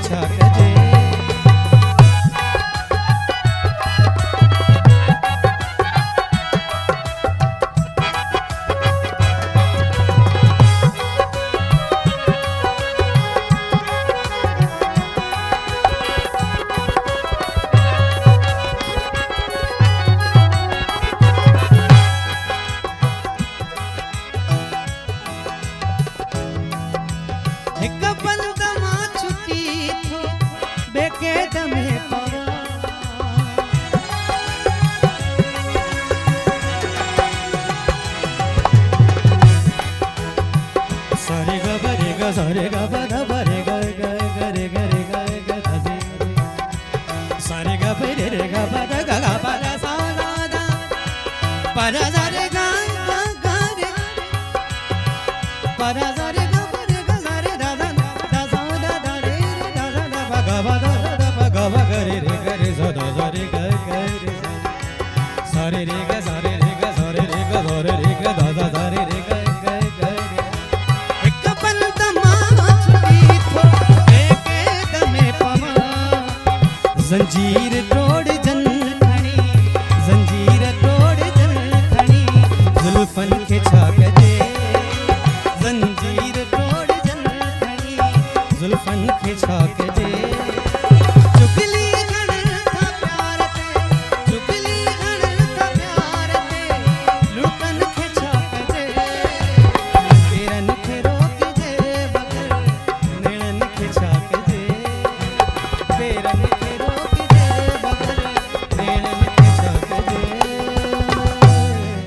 छाकजे सारे गा बा रे गा गा गा रे गा रे गा गा धा रे सारे गा पे रे गा बा गा गा बा गा सा गा दा पा रा सा रे गा गा गा रे पा रा सा रे गा पा रे गा सा रे दा दा दा सा दा दा रे दा दा दा बा गा बा दा दा बा गा बा गा रे सा दा सा रे गा गा रे सारे रे गा सारे रे गा सारे रे गा सारे रे गा दा दा सा रे रे गा जंजीर तोड़ जन खणी जंजीर तोड़ जन खणी जुल्फन के छाकजे जंजीर तोड़ जन खणी जुल्फन के छाकजे चुगली गण था प्यार ते चुगली गण था प्यार ते लुटन के छाकजे तेरन के रोक जे बगर नेणन के छाकजे तेरन